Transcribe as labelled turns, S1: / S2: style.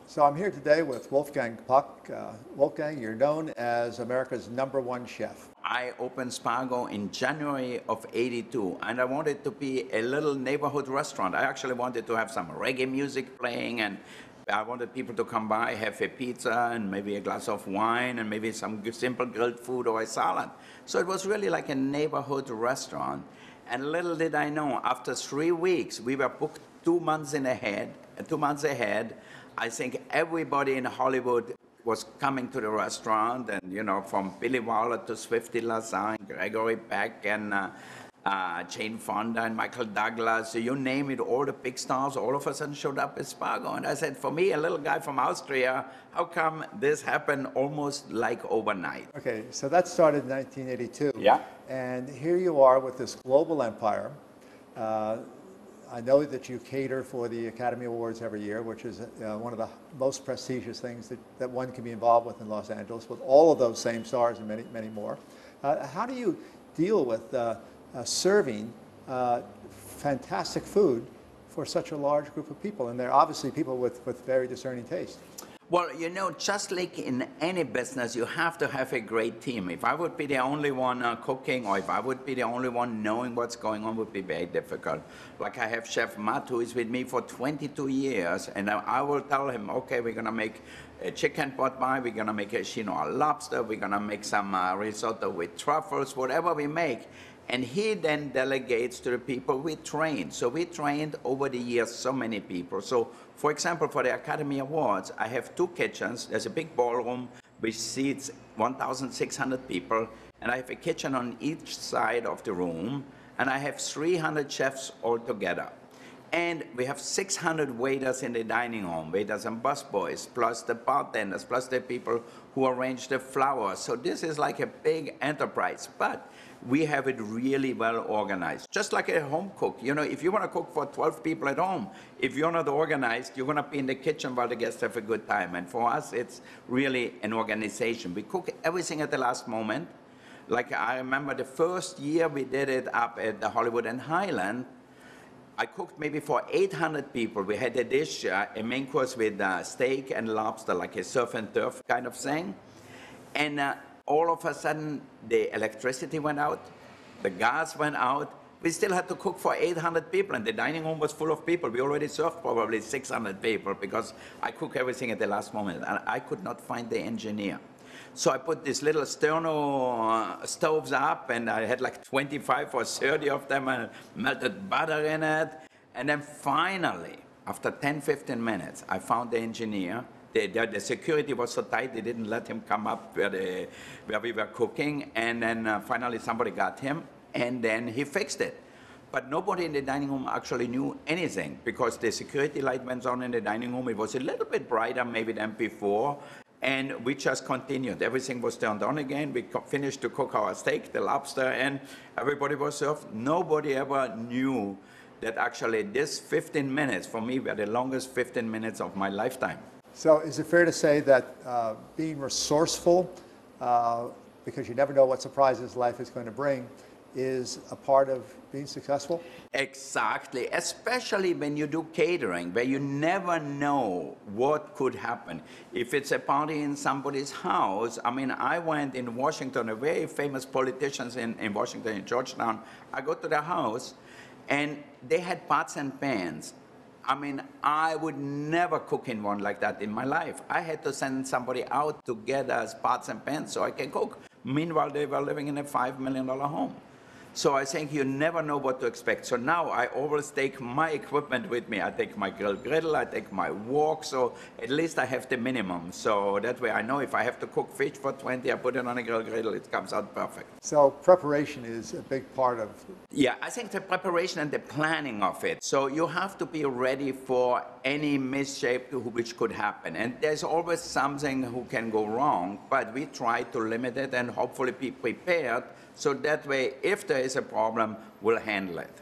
S1: So I'm here today with Wolfgang Puck. Wolfgang, you're known as America's #1 chef.
S2: I opened Spargo in January of '82, and I wanted to be a little neighborhood restaurant. I actually wanted to have some reggae music playing, and I wanted people to come by, have a pizza, and maybe a glass of wine, and maybe some simple grilled food or a salad. So it was really like a neighborhood restaurant. And little did I know, after 3 weeks, we were booked 2 months ahead. 2 months ahead, I think everybody in Hollywood was coming to the restaurant, and from Billy Wilder to Swifty Lazar, Gregory Peck, and Jane Fonda and Michael Douglas, you name it, all the big stars, all of a sudden showed up at Spargo. And I said, for me, a little guy from Austria, how come this happened almost like overnight?
S1: Okay, so that started in 1982.
S2: Yeah.
S1: And here you are with this global empire. I know that you cater for the Academy Awards every year, which is one of the most prestigious things that one can be involved with in Los Angeles, with all of those same stars and many, many more. How do you deal with serving fantastic food for such a large group of people? And they're obviously people with very discerning taste.
S2: Well, just like in any business, you have to have a great team. If I would be the only one cooking, or if I would be the only one knowing what's going on, would be very difficult. Like I have Chef Matt, who is with me for 22 years, and I will tell him, okay, we're gonna make a chicken pot pie, we're gonna make a chinois lobster, we're gonna make some risotto with truffles, whatever we make. And he then delegates to the people we train. So we trained over the years so many people. So for example, for the Academy Awards, I have 2 kitchens. There's a big ballroom which seats 1,600 people. And I have a kitchen on each side of the room. And I have 300 chefs altogether. And we have 600 waiters in the dining room, waiters and busboys, plus the bartenders, plus the people who arrange the flowers. So this is like a big enterprise, but we have it really well organized. Just like a home cook. If you want to cook for 12 people at home, if you're not organized, you're going to be in the kitchen while the guests have a good time. And for us, it's really an organization. We cook everything at the last moment. Like I remember the first year we did it up at the Hollywood and Highland, I cooked maybe for 800 people. We had a dish, a main course with steak and lobster, like a surf and turf kind of thing. And all of a sudden, the electricity went out, the gas went out. We still had to cook for 800 people, and the dining room was full of people. We already served probably 600 people because I cook everything at the last moment, and I could not find the engineer. So I put these little Sterno stoves up, and I had like 25 or 30 of them, and melted butter in it. And then finally, after 10, 15 minutes, I found the engineer. The security was so tight, they didn't let him come up where we were cooking. And then finally somebody got him, and then he fixed it. But nobody in the dining room actually knew anything because the security light went on in the dining room. It was a little bit brighter maybe than before. And we just continued. Everything was turned on again. We finished to cook our steak, the lobster, and everybody was served. Nobody ever knew that actually this 15 minutes, for me, were the longest 15 minutes of my lifetime.
S1: So is it fair to say that being resourceful, because you never know what surprises life is going to bring, is a part of being successful?
S2: Exactly, especially when you do catering, where you never know what could happen. If it's a party in somebody's house, I went in Washington, a very famous politicians in Washington, in Georgetown, I go to their house, and they had pots and pans. I would never cook in one like that in my life. I had to send somebody out to get us pots and pans so I can cook. Meanwhile, they were living in a $5 million home. So I think you never know what to expect. So now I always take my equipment with me. I take my griddle, I take my wok, so at least I have the minimum. So that way I know if I have to cook fish for 20, I put it on a griddle, it comes out perfect.
S1: So preparation is a big part of...
S2: Yeah, I think the preparation and the planning of it. So you have to be ready for any misshape which could happen. And there's always something who can go wrong, but we try to limit it and hopefully be prepared so that way, if there is a problem, we'll handle it.